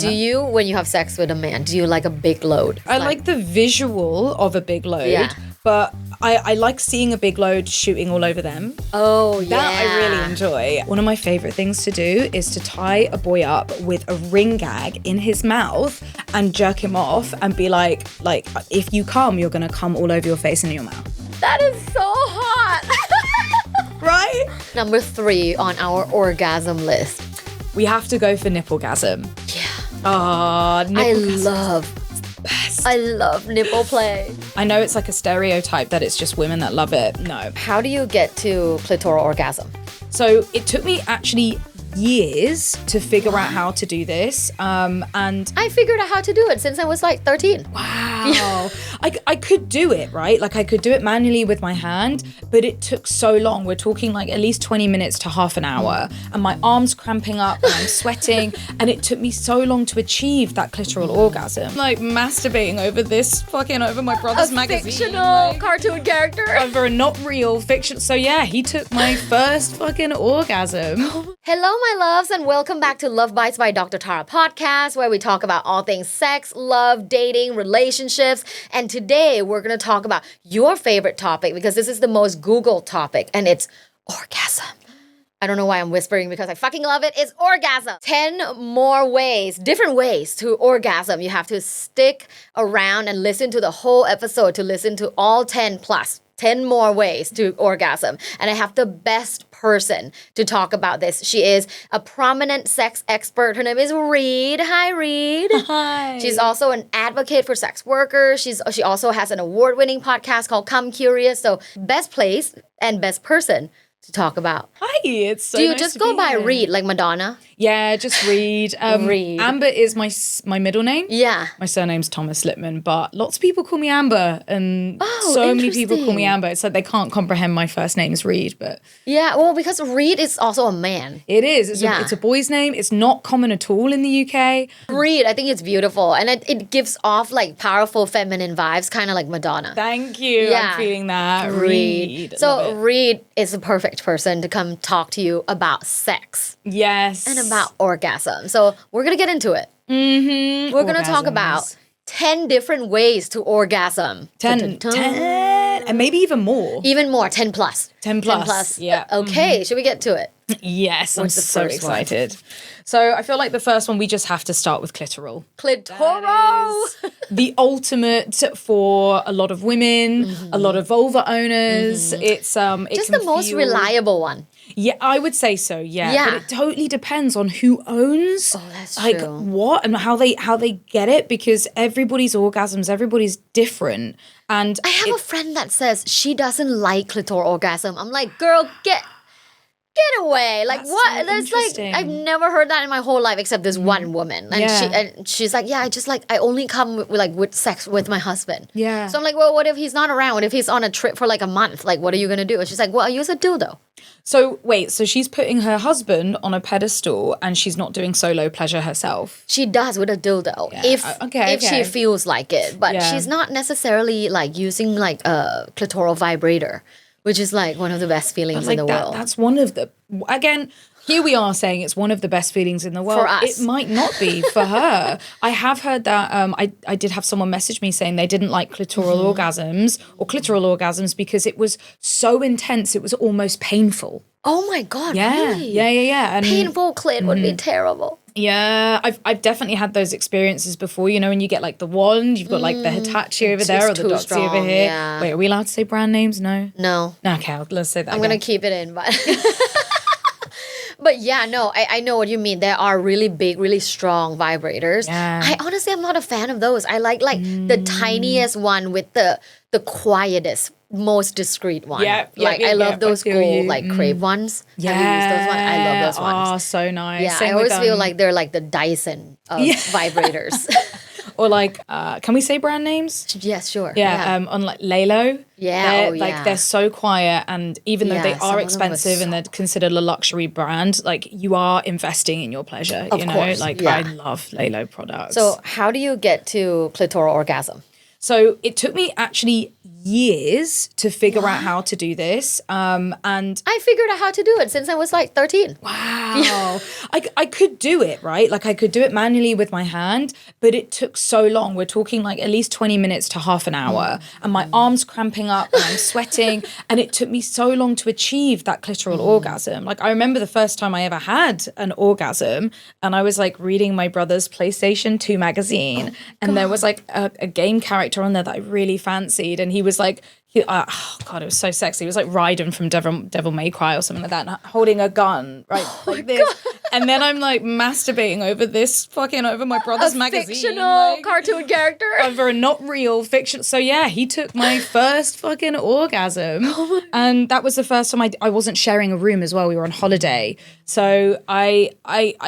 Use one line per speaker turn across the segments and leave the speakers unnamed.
Do you, when you have sex with a man, do you like a big load?
I like the visual of a big load,
Yeah.
but I like seeing a big load shooting all over them.
Oh, yeah.
That I really enjoy. One of my favorite things to do is to tie a boy up with a ring gag in his mouth and jerk him off and be like, if you come, you're gonna come all over your face and your mouth.
That is so hot.
Right?
Number 3 on our orgasm list.
We have to go for nipplegasm.
Yeah.
Oh, nipplegasm.
I love nipple play.
I know it's like a stereotype that it's just women that love it. No.
How do you get to clitoral orgasm?
So it took me actually years to figure out how to do this. And
I figured out how to do it since I was like 13.
Wow. I could do it, right? Like I could do it manually with my hand, but it took so long. We're talking like at least 20 minutes to half an hour. And my arm's cramping up and I'm sweating. And it took me so long to achieve that clitoral orgasm. Like masturbating over my brother's magazine.
Fictional cartoon character.
Over a not real fiction. So yeah, he took my first fucking orgasm.
Hello, my loves, and welcome back to Luvbites by Dr. Tara podcast, where we talk about all things sex, love, dating, relationships. And today we're going to talk about your favorite topic because this is the most Googled topic, and it's orgasm. I don't know why I'm whispering because I fucking love it. It's orgasm. 10 more ways, different ways to orgasm. You have to stick around and listen to the whole episode to listen to all 10 plus. 10 more ways to orgasm. And I have the best person to talk about this. She is a prominent sex expert. Her name is Reed. Hi, Reed.
Hi.
She's also an advocate for sex workers. She also has an award-winning podcast called Come Curious. So best place and best person to talk about.
Hi, it's so
Do you
nice
just
to
go
be
by
here.
Reed, like Madonna?
Yeah, just Reed.
Reed.
Amber is my middle name.
Yeah.
My surname's Thomas Littman, but lots of people call me Amber, and
Oh,
so many people call
interesting.
me Amber. It's like they can't comprehend my first name is Reed, but
Yeah, well, because Reed is also a man.
it is. It's,
Yeah.
it's a boy's name. It's not common at all in the UK.
Reed, I think it's beautiful. And it gives off like powerful feminine vibes, kind of like Madonna.
Thank you.
Yeah.
I'm feeling that. Reed. Love
So
it.
Reed is the perfect person to come talk to you about sex
Yes.
and about orgasm. So we're going to get into it.
Mm-hmm.
We're going to talk about 10 different ways to orgasm.
10, 10, and maybe even more.
Even more, 10 plus.
10 plus. Yeah.
Okay, should we get to it?
Yes, I'm
What's the
so
first one?
excited. So I feel like the first one we just have to start with clitoral.
Clitoral.
The ultimate for a lot of women, a lot of vulva owners. It's it
Just
can
the most
feel-
reliable one.
Yeah, I would say so. Yeah,
Yeah.
but it totally depends on who owns.
Oh, that's
like
true.
what and how they get it, because everybody's orgasms, everybody's different. And
I have a friend that says she doesn't like clitoral orgasm. I'm like, girl, get away. Like,
That's
what?
so
There's like,
interesting.
I've never heard that in my whole life except this one woman. And
Yeah.
she's like, yeah, I only come with sex with my husband.
Yeah.
So I'm like, well, what if he's not around? What if he's on a trip for like a month? Like, what are you going to do? And she's like, well, I use a dildo.
So wait, so she's putting her husband on a pedestal and she's not doing solo pleasure herself.
She does with a dildo if
okay.
she feels like it. But
Yeah.
she's not necessarily like using like a clitoral vibrator, which is like one of the best feelings in the world.
That's one of the, again, here we are saying it's one of the best feelings in the world.
For us.
It might not be for her. I have heard that, I did have someone message me saying they didn't like clitoral orgasms or clitoral orgasms because it was so intense, it was almost painful.
Oh my God,
Yeah,
really?
yeah. And
Painful clit would be terrible.
yeah, I've definitely had those experiences before, you know, when you get like the wand, you've got like the Hitachi over there or
it's
the
too
Doxy over
strong,
here.
yeah.
Wait, are we allowed to say brand names? No?
No,
Okay, let's say that
I'm going to keep it in. But yeah, no, I know what you mean. There are really big, really strong vibrators.
Yeah.
I honestly am not a fan of those. I like the tiniest one with the quietest, most discreet one. I love those
I feel
gold,
you.
like crave ones.
Yeah.
Have you used those ones? I love those ones.
Oh, so nice.
Yeah,
Same
I always
with,
feel like they're like the Dyson of vibrators.
or like, can we say brand names?
Yes, sure.
Yeah, on like Lalo.
Yeah,
Like they're so quiet, and even though
Yeah,
they
some of them
are
are
expensive and they're considered a luxury brand, like you are investing in your pleasure.
Of
you know,
course,
like
yeah.
I love Lalo products.
So how do you get to clitoral orgasm?
So it took me actually years to figure out how to do this. And
I figured out how to do it since I was like 13.
wow, I could do it, right? Like I could do it manually with my hand, but it took so long. We're talking like at least 20 minutes to half an hour, and my arms cramping up and I'm sweating, and it took me so long to achieve that clitoral orgasm. Like I remember the first time I ever had an orgasm, and I was like reading my brother's PlayStation 2 magazine, and there was like a game character on there that I really fancied, and he was like, oh God, it was so sexy. He was like Raiden from Devil May Cry or something like that, and holding a gun, right, like this. God. And then I'm like masturbating over my brother's magazine,
fictional
like,
cartoon character,
over a not real fiction. So yeah, he took my first fucking orgasm, and that was the first time I wasn't sharing a room as well. We were on holiday, so I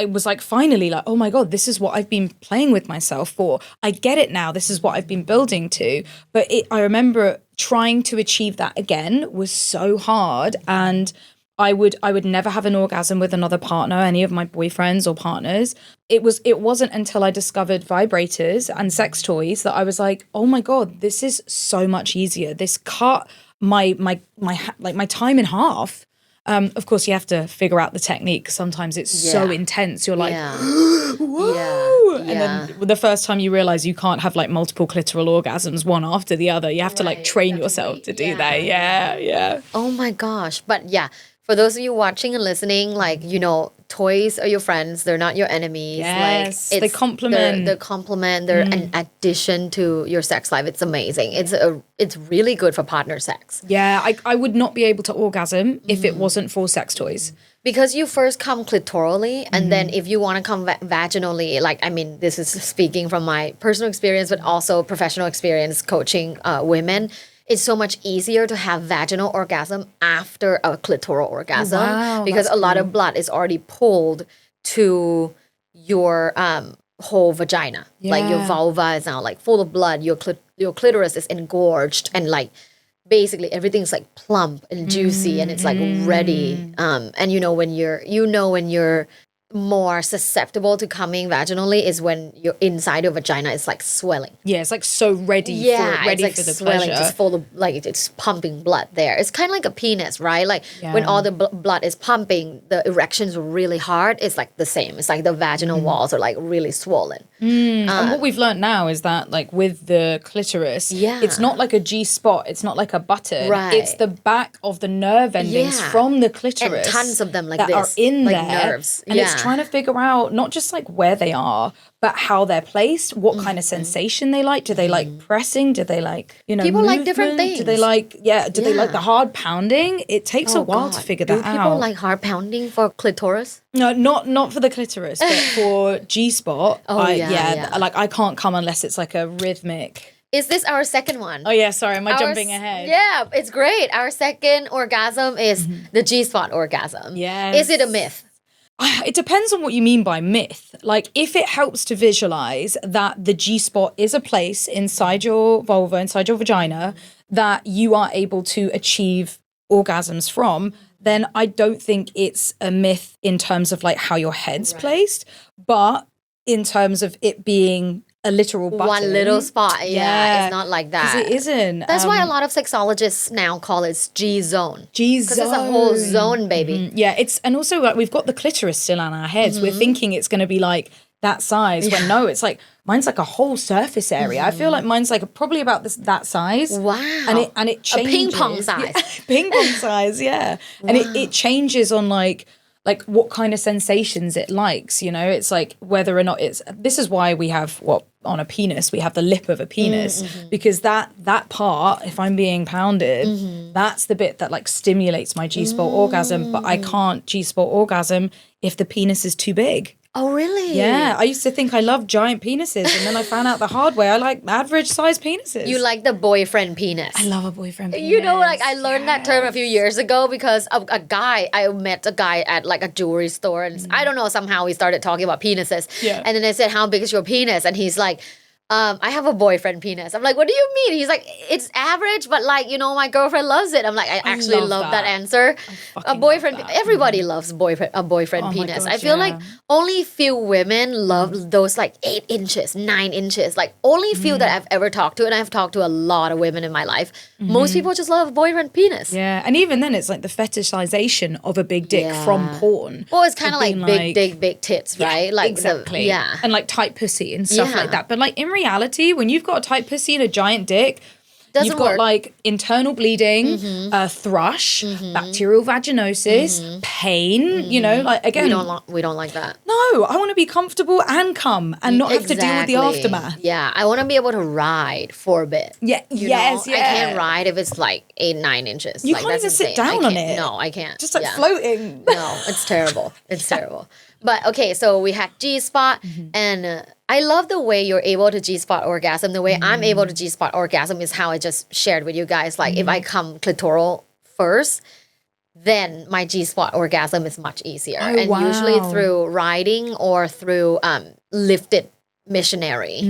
was like finally like, oh my God, this is what I've been playing with myself for. I get it now. This is what I've been building to. But I remember trying to achieve that again was so hard, and I would never have an orgasm with another partner, any of my boyfriends or partners. It wasn't until I discovered vibrators and sex toys that I was like, oh my God, this is so much easier. This cut my time in half. Of course, you have to figure out the technique. Sometimes it's so intense. You're like, whoa. And then the first time you realize you can't have like multiple clitoral orgasms one after the other. You have to like train yourself to do that. Yeah.
Oh my gosh. But yeah, for those of you watching and listening, like, you know, toys are your friends. They're not your enemies.
Yes,
like,
they complement.
They're complement. They're an addition to your sex life. It's amazing. It's really good for partner sex.
Yeah, I would not be able to orgasm if it wasn't for sex toys.
Because you first come clitorally, and then if you want to come vaginally, like, I mean, this is speaking from my personal experience, but also professional experience coaching women. It's so much easier to have vaginal orgasm after a clitoral orgasm because a lot of blood is already pulled to your whole vagina. Like your vulva is now like full of blood. Your clitoris is engorged, and like basically everything's like plump and juicy, and it's like ready. And you know when you're more susceptible to coming vaginally is when your inside your vagina is like swelling.
Yeah, it's like so ready for the
swelling,
pleasure.
just full of like it's pumping blood there. It's kind of like a penis, right? Like when all the blood is pumping, the erections are really hard. It's like the same. It's like the vaginal walls are like really swollen.
And what we've learned now is that like with the clitoris, it's not like a G spot. It's not like a button.
Right.
It's the back of the nerve endings from the clitoris.
And tons of them like
that
this.
are in
like
there.
Nerves.
And it's trying to figure out not just like where they are, but how they're placed, what kind of sensation they like. Do they like pressing? Do they like, you know,
people
movement?
like different things.
Do they like, do they like the hard pounding? It takes a while to figure that out.
Do people like hard pounding for clitoris?
No, not for the clitoris, but for G-spot. Like I can't come unless it's like a rhythmic.
Is this our second one?
Oh yeah, sorry, am I jumping ahead?
Yeah, it's great. Our second orgasm is the G-spot orgasm.
Yes.
Is it a myth?
It depends on what you mean by myth. Like if it helps to visualize that the G-spot is a place inside your vulva, inside your vagina, that you are able to achieve orgasms from, then I don't think it's a myth in terms of like how your head's placed, but in terms of it being a literal button.
One little spot. Yeah, it's not like that.
Because it isn't.
That's why a lot of sexologists now call it G-zone.
G-zone.
Because it's a whole zone, baby.
Yeah, and also like we've got the clitoris still on our heads. We're thinking it's going to be like that size when no, it's like mine's like a whole surface area. I feel like mine's like probably about that size.
Wow.
And it changes.
A ping pong size.
Yeah. Ping pong size, yeah. And it changes on like what kind of sensations it likes, you know? It's like whether or not this is why we have on a penis, we have the lip of a penis because that part, if I'm being pounded, that's the bit that like stimulates my G-spot orgasm, but I can't G-spot orgasm if the penis is too big.
Oh, really?
Yeah. I used to think I loved giant penises, and then I found out the hard way I like average size penises.
You like the boyfriend penis.
I love a boyfriend penis.
You know, like I learned that term a few years ago because of I met a guy at like a jewelry store, and I don't know, somehow we started talking about penises.
Yeah.
And then I said, how big is your penis? And he's like, I have a boyfriend penis. I'm like, what do you mean? He's like, it's average, but like, my girlfriend loves it. I'm like, I actually love that answer. A boyfriend, everybody loves a boyfriend
Oh my
penis.
gosh,
I feel like
yeah.
only few women love those like 8 inches, 9 inches. Like only few that I've ever talked to, and I've talked to a lot of women in my life. Most people just love a boyfriend penis.
Yeah, and even then, it's like the fetishization of a big dick from porn.
Well, it's kind of like
being
big dick, big tits, right? Like
exactly.
and
And like tight pussy and stuff
Yeah.
like that. But like in reality, when you've got a tight pussy and a giant dick,
Doesn't
you've got
work.
like internal bleeding, thrush, bacterial vaginosis, pain. Like again,
we don't like that.
no, I want to be comfortable and come and not have to deal with the aftermath.
Yeah, I want to be able to ride for a bit.
Yeah, yes,
I
yeah.
can't ride if it's like 8, 9 inches.
You
like,
can't
that's
even sit
insane.
down
I
on
can't.
it.
No, I can't.
Just like floating.
No, it's terrible. It's terrible. But okay, so we had G-spot, and I love the way you're able to G-spot orgasm. The way I'm able to G-spot orgasm is how I just shared with you guys. Like if I come clitoral first, then my G-spot orgasm is much easier.
Oh,
and
wow.
usually through riding or through lifted missionary.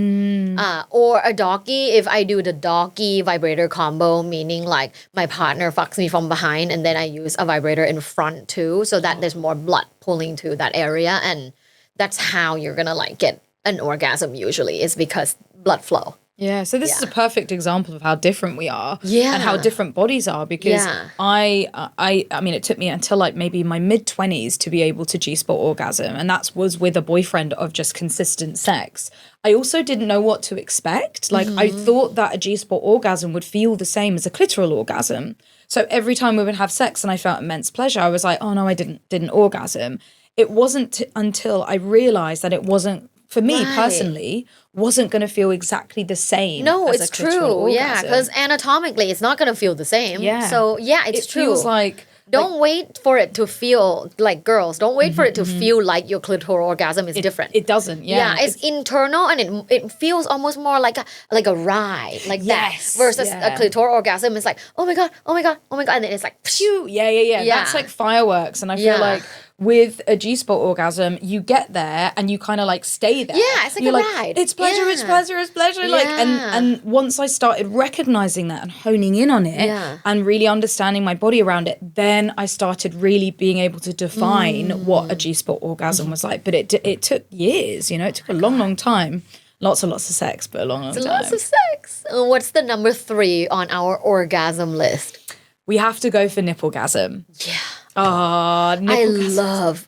Or a doggy, if I do the doggy vibrator combo, meaning like my partner fucks me from behind and then I use a vibrator in front too, so that there's more blood pulling to that area, and that's how you're gonna like get an orgasm usually, is because blood flow.
Yeah, so this is a perfect example of how different we are,
Yeah.
and how different bodies are. Because
Yeah.
I mean, it took me until like maybe my mid-20s to be able to G-spot orgasm, and that was with a boyfriend of just consistent sex. I also didn't know what to expect. Like I thought that a G-spot orgasm would feel the same as a clitoral orgasm. So every time we would have sex and I felt immense pleasure, I was like, oh no, I didn't orgasm. It wasn't until I realized that it wasn't, for me
Right.
personally, wasn't going to feel exactly the same.
No,
as
it's
a clitoral
true. Yeah,
orgasm.
because anatomically, it's not gonna feel the same.
Yeah.
So yeah, it's
it
true.
feels like
Don't wait for it to feel like girls. Don't wait for it to feel like your clitoral orgasm is different.
it doesn't. Yeah,
It's internal, and it feels almost more like a ride, like
Yes,
that. Versus
yeah.
a clitoral orgasm is like, oh my god, oh my god, oh my god, and then it's like,
Phew, yeah. That's like fireworks, and I feel like with a G-spot orgasm, you get there and you kind of like stay there.
Yeah, it's like
You're
a ride.
It's pleasure, it's
Yeah.
pleasure, it's pleasure. Like,
Yeah.
and once I started recognizing that and honing in on it,
Yeah.
and really understanding my body around it, then I started really being able to define what a G-spot orgasm was like. But it took years. It took a long time. Lots and lots of sex, but a long time.
lots of sex. What's the number 3 on our orgasm list?
We have to go for nipplegasm.
Yeah,
Oh, nipplegasm.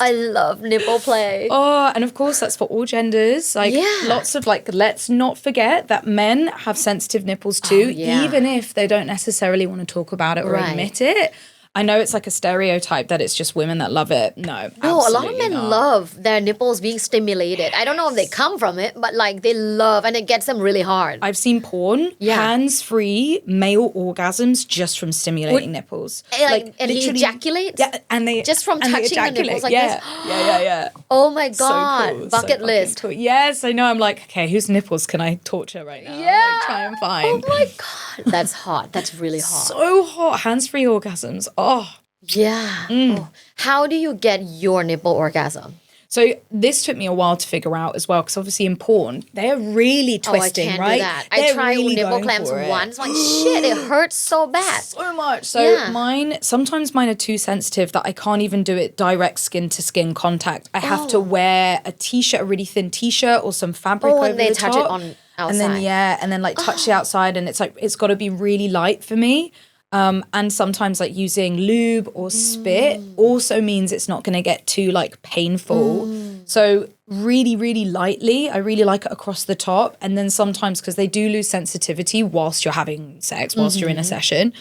I love nipple play.
Oh, and of course that's for all genders. Like lots of let's not forget that men have sensitive nipples too, even if they don't necessarily want to talk about it or admit it. I know it's like a stereotype that it's just women that love it. No,
No, a lot of
absolutely
men
not.
love their nipples being stimulated. I don't know if they come from it, but like they love, and it gets them really hard.
I've seen porn, hands-free male orgasms just from stimulating nipples.
And he
literally-
ejaculates?
Yeah, and they
Just from
and they
touching the nipples like
yeah.
this?
Yeah.
Oh my
So
god,
cool, so
bucket
fucking
list.
cool. Yes, I know. I'm like, okay, whose nipples can I torture right now?
Yeah.
Like, try and find.
Oh my god, that's hot. That's really hot.
So hot. Hands-free orgasms. Oh.
Yeah. Oh. How do you get your nipple orgasm?
So this took me a while to figure out as well, because obviously in porn, they're really twisting,
I can't
right?
do that.
They're
I tried
really
nipple
going
clamps
for it.
once. Like shit, it hurts so bad.
So much. So
Yeah.
sometimes mine are too sensitive that I can't even do it direct skin to skin contact. I have to wear a t-shirt, a really thin t-shirt or some fabric over
and they
the
touch
top.
it on
And
outside.
then like touch the outside, and it's like, it's got to be really light for me. And sometimes like using lube or spit also means it's not going to get too like painful. So really, really lightly. I really like it across the top. And then sometimes, because they do lose sensitivity whilst you're having sex, whilst you're in a session.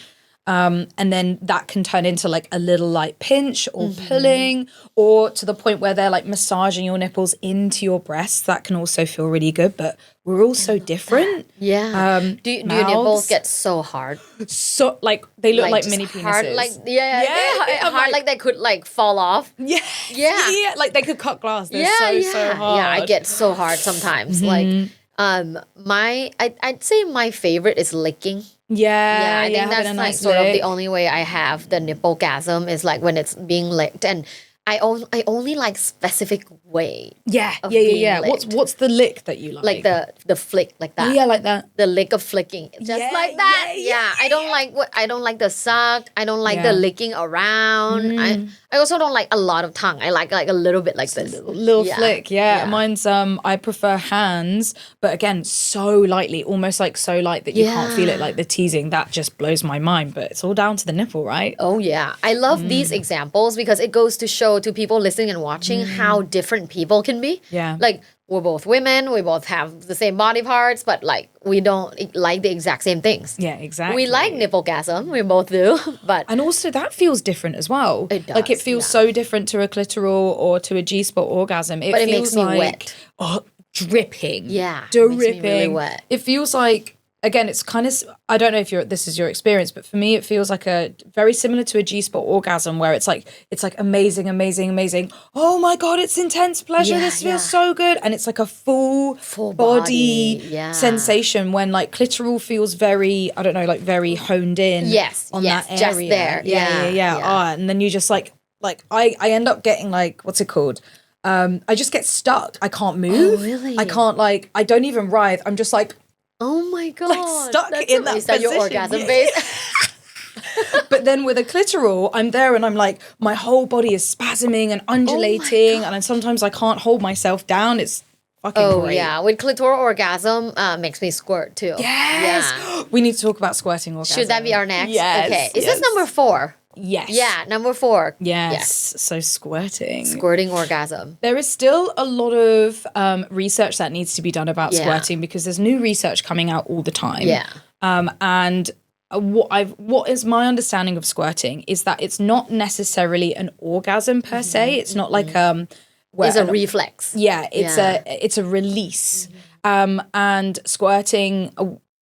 And then that can turn into like a little like pinch or pulling, or to the point where they're like massaging your nipples into your breasts. That can also feel really good, but we're all so different.
Yeah. Do your nipples
mouths.
get so hard?
So like they look like
just
mini
hard,
penises.
like
Yeah, I'm
hard, like they could like fall off.
yeah,
Yeah.
like they could cut glass. They're so hard.
Yeah, I get so hard sometimes. Like I'd say my favorite is licking.
Yeah,
I think
having
that's
a
like
nice
sort of the
lick.
only way I have the nipple gasm is like when it's being licked. And I only like specific way.
Yeah,
of
yeah, yeah,
being
yeah.
licked.
What's the lick that you like?
Like the flick like that.
Oh, yeah, like that.
The lick of flicking, just
Yeah,
like that.
yeah,
I don't like I don't like the suck. I don't like the
Yeah.
licking around. I also don't like a lot of tongue. I like a little bit like this.
Little flick, yeah.
Yeah.
Mine's I prefer hands, but again, so lightly, almost like so light that you can't feel it, like the teasing. That just blows my mind. But it's all down to the nipple, right?
Oh yeah, I love these examples because it goes to show to people listening and watching how different people can be.
Yeah.
Like we're both women, we both have the same body parts, but like we don't like the exact same things.
Yeah, exactly.
We like nipplegasm, we both do, but
And also that feels different as well.
It
Like it
does,
feels
yeah.
so different to a clitoral or to a G-spot orgasm.
But it
feels
makes me
like,
wet.
Oh, dripping.
Yeah, it makes me
dripping.
really wet.
It feels like, again, it's kind of, I don't know if this is your experience, but for me, it feels like a very similar to a G-spot orgasm where it's like amazing, amazing, amazing. Oh my God, it's intense pleasure.
Yeah,
This feels
yeah.
so good. And it's like a full
body,
body
yeah.
sensation when like clitoral feels very, I don't know, like very honed in
Yes,
on
yes,
that
just
area.
there.
Yeah.
Yeah.
Ah, and then you just like I end up getting like, what's it called? I just get stuck. I can't move.
Oh, really?
I can't I don't even writhe. I'm just like,
Oh my God.
stuck
That's
in that
amazing. Is that your
position.
orgasm
Yeah.
base?
but then with a clitoral, I'm there and I'm like, my whole body is spasming and undulating, and then sometimes I can't hold myself down. It's fucking
Oh
great.
yeah, with clitoral orgasm makes me squirt too.
Yes.
Yeah.
We need to talk about squirting orgasm.
Should that be our next?
Yes.
Okay. Is
yes.
this number 4?
Yes.
Yeah, number 4.
Yes. So squirting.
Squirting orgasm.
There is still a lot of research that needs to be done about
Yeah.
squirting because there's new research coming out all the time.
Yeah.
And what is my understanding of squirting is that it's not necessarily an orgasm per se. It's not like where
It's a reflex.
yeah, it's
Yeah.
it's a release. And squirting,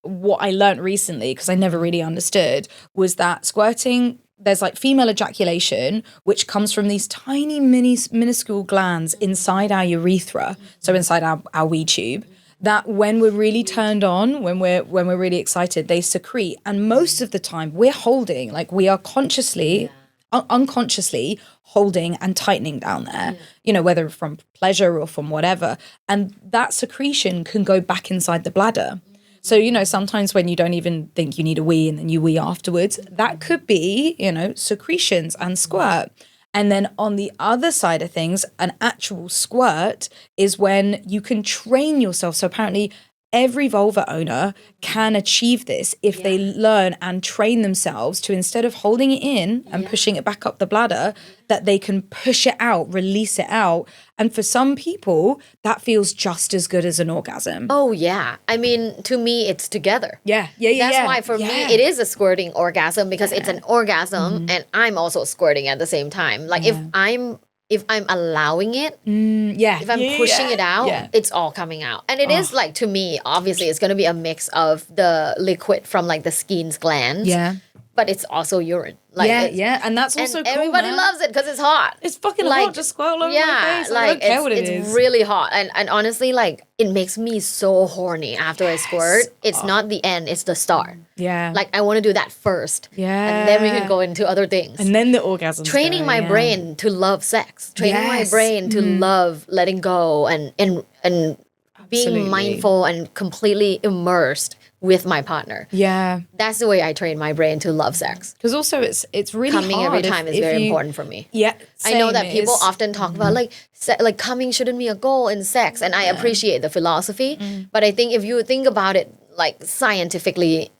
what I learned recently, because I never really understood, was that squirting, there's like female ejaculation, which comes from these tiny minuscule glands inside our urethra, so inside our wee tube, that when we're really turned on, when we're really excited, they secrete. And most of the time we're holding, like we are consciously, unconsciously holding and tightening down there, you know, whether from pleasure or from whatever. And that secretion can go back inside the bladder. So, you know, sometimes when you don't even think you need a wee and then you wee afterwards, that could be, you know, secretions and squirt. And then on the other side of things, an actual squirt is when you can train yourself. So apparently every vulva owner can achieve this if they learn and train themselves to, instead of holding it in and pushing it back up the bladder, that they can push it out, release it out. And for some people, that feels just as good as an orgasm.
Oh yeah. I mean, to me, it's together.
Yeah.
That's why for me it is a squirting orgasm because it's an orgasm and I'm also squirting at the same time. Like if I'm allowing it, if I'm pushing it out, it's all coming out. And it is like, to me, obviously it's going to be a mix of the liquid from like the skin's glands.
Yeah.
But it's also urine. Like
And that's also
and
cool,
everybody
man.
loves it because it's hot.
It's fucking
Like,
hot. Just squirt all over my face. I don't care what it is.
It's really hot. And honestly, like, it makes me so horny after I squirt. It's not the end, it's the start.
Yeah.
Like, I want to do that first. And then we can go into other things.
And then the orgasm.
Training my brain to love sex. Training my brain to love letting go and being
Absolutely.
mindful and completely immersed with my partner.
Yeah.
That's the way I train my brain to love sex.
Because also it's really
Coming
hard
every time is very important for me.
Yeah.
I know
same,
that
it
people
is.
often talk about like coming shouldn't be a goal in sex, and I appreciate the philosophy. But I think if you think about it like scientifically,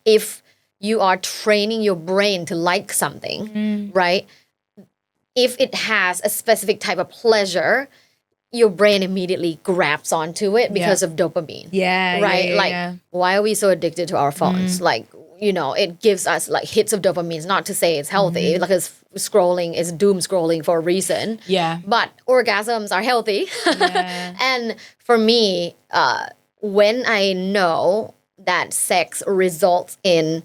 if you are training your brain to like something, right? If it has a specific type of pleasure, your brain immediately grabs onto it because of dopamine.
Yeah.
Right?
Yeah,
Like,
yeah.
why are we so addicted to our phones? Like, you know, it gives us like hits of dopamine. Not to say it's healthy, like scrolling is doom scrolling for a reason.
Yeah.
But orgasms are healthy.
Yeah.
And for me, when I know that sex results in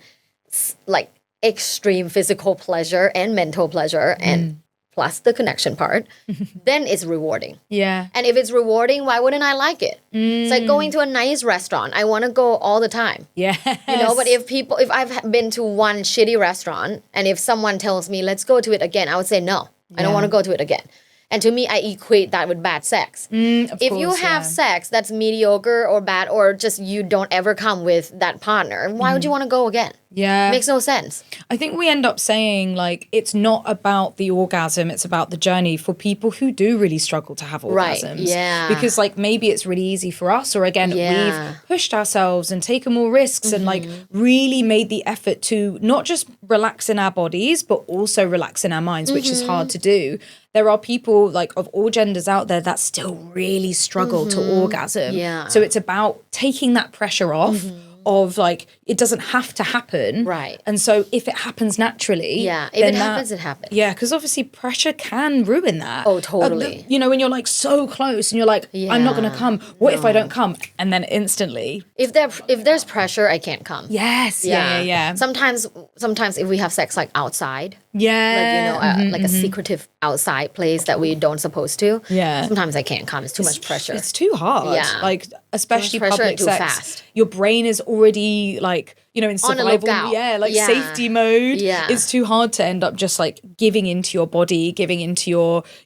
like extreme physical pleasure and mental pleasure and plus the connection part, then it's rewarding.
Yeah.
And if it's rewarding, why wouldn't I like it? It's like going to a nice restaurant. I want to go all the time.
Yeah.
You know, but if I've been to one shitty restaurant and if someone tells me, let's go to it again, I would say no. I don't want to go to it again. And to me, I equate that with bad sex. If you have sex that's mediocre or bad, or just you don't ever come with that partner, why would you want to go again?
Yeah.
Makes no sense.
I think we end up saying, like, it's not about the orgasm, it's about the journey for people who do really struggle to have orgasms.
Right, yeah.
Because, like, maybe it's really easy for us, or again, we've pushed ourselves and taken more risks and, like, really made the effort to not just relax in our bodies, but also relax in our minds, which is hard to do. There are people, like, of all genders out there that still really struggle to orgasm.
Yeah.
So it's about taking that pressure off. Of like, it doesn't have to happen.
Right.
And so if it happens naturally.
Yeah. If it happens, it happens.
Yeah. Because obviously pressure can ruin that.
Oh, totally.
You know, when you're like so close and you're like, I'm not going to come. What if I don't come? And then instantly.
If there's pressure, I can't come.
Yes. Yeah.
Sometimes if we have sex like outside.
Yeah.
Like, you know, like a secretive outside place that we don't supposed to.
Yeah.
Sometimes I can't come. It's too much pressure.
It's too hard.
Yeah.
Like, especially
pressure
public
too
sex.
Fast.
Your brain is already like, you know, in survival.
lookout.
Yeah. Like safety mode.
Yeah.
It's too hard to end up just like giving into your body, giving into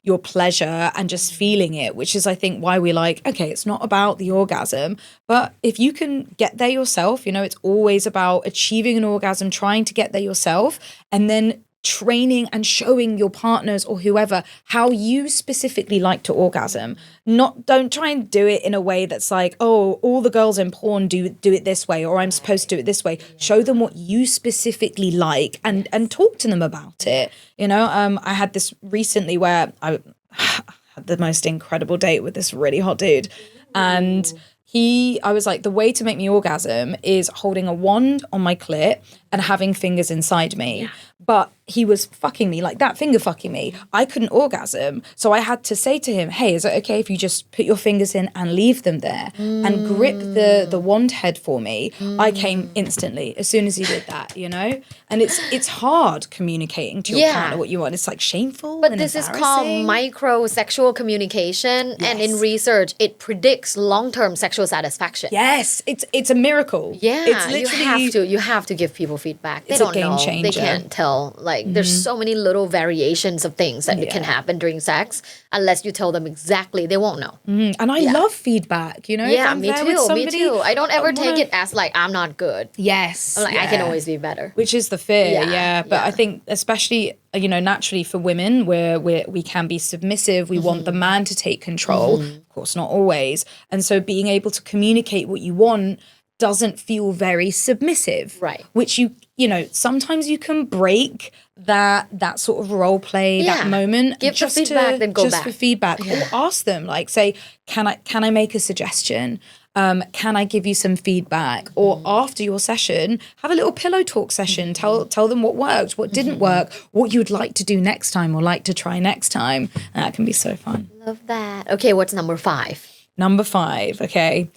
your pleasure and just feeling it, which is, I think, why we like, okay, it's not about the orgasm, but if you can get there yourself, you know, it's always about achieving an orgasm, trying to get there yourself, and then training and showing your partners or whoever how you specifically like to orgasm. Don't try and do it in a way that's like, oh, all the girls in porn do it this way, or I'm supposed to do it this way. Show them what you specifically like and talk to them about it. You know, I had this recently where I had the most incredible date with this really hot dude, and I was like, the way to make me orgasm is holding a wand on my clit and having fingers inside me. Yeah. But he was fucking me like that, finger fucking me. I couldn't orgasm. So I had to say to him, hey, is it okay if you just put your fingers in and leave them there and grip the wand head for me? I came instantly as soon as he did that, you know? And it's hard communicating to your partner what you want. It's like shameful.
But this is called microsexual communication. Yes. And in research, it predicts long-term sexual satisfaction.
Yes, it's a miracle.
Yeah,
it's literally,
you have to give people feedback. They
it's
don't
a game
know.
changer.
They can't tell. Like there's so many little variations of things that can happen during sex. Unless you tell them exactly, they won't know.
And I love feedback, you know?
Yeah, me too. I don't ever take it as like, I'm not good.
Yes.
I'm like, I can always be better.
Which is the fear, But I think especially, you know, naturally for women where we can be submissive, we want the man to take control. Of course, not always. And so being able to communicate what you want doesn't feel very submissive.
Right.
Which you know, sometimes you can break that sort of role play, that moment.
Give just the feedback, then go
just
back.
For feedback. Or ask them, like, say, can I make a suggestion? Can I give you some feedback? Or after your session, have a little pillow talk session. Tell them what worked, what didn't work, what you'd like to do next time or like to try next time. And that can be so fun.
Love that. Okay, what's number 5?
Number 5, okay.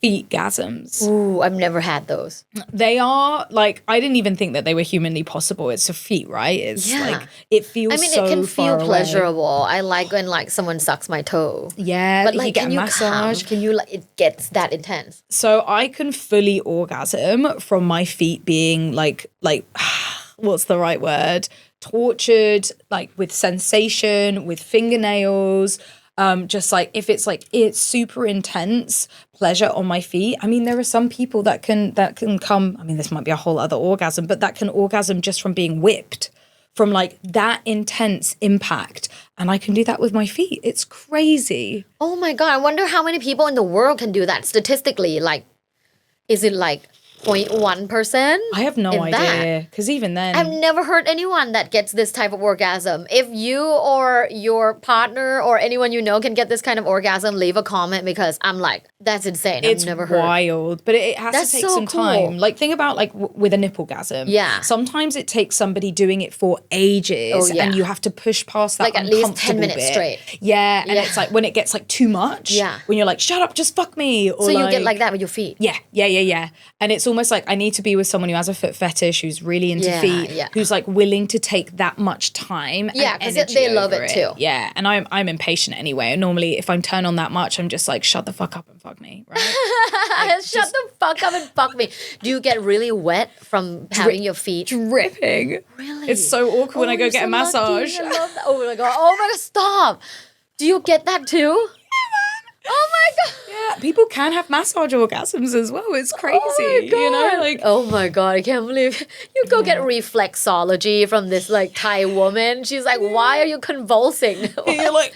Feetgasms.
Ooh, I've never had those.
They are like, I didn't even think that they were humanly possible. It's a feat, right? It's like, it feels so
it can feel
far
pleasurable.
away.
I like when like someone sucks my toe.
Yeah,
but
like,
like,
you get
can
a
you
massage.
Can you like, it gets that intense?
So I can fully orgasm from my feet being like, what's the right word? Tortured, like with sensation, with fingernails. Just like if it's like it's super intense pleasure on my feet. I mean, there are some people that can come. I mean, this might be a whole other orgasm, but that can orgasm just from being whipped, from like that intense impact. And I can do that with my feet. It's crazy.
Oh my God. I wonder how many people in the world can do that statistically. Like, is it like 0.1%?
I have no idea. Because even then,
I've never heard anyone that gets this type of orgasm. If you or your partner or anyone you know can get this kind of orgasm, leave a comment because I'm like, that's insane.
It's
I've never heard.
wild, but it has to take some time. Like, think about like with a nipple-gasm.
Yeah.
Sometimes it takes somebody doing it for ages, and you have to push past that
like at least 10
uncomfortable
minutes
bit.
straight.
Yeah, and it's like when it gets like too much.
Yeah.
When you're like, shut up, just fuck me. Or
so you get like that with your feet.
Yeah. And it's almost like I need to be with someone who has a foot fetish, who's really into feet, who's like willing to take that much time.
Yeah, because they love it too.
Yeah, and I'm impatient anyway. And normally, if I'm turned on that much, I'm just like, shut the fuck up and fuck me, right? Like,
shut the fuck up and fuck me. Do you get really wet from having your feet
dripping? Really? It's so awkward when I go get a massage.
I love that. Oh my god, stop. Do you get that too? Oh my god.
Yeah, people can have massage orgasms as well. It's crazy.
Oh my god.
You know, like,
oh my god, I can't believe you go get reflexology from this like Thai woman. She's like, why are you convulsing?
And you're like,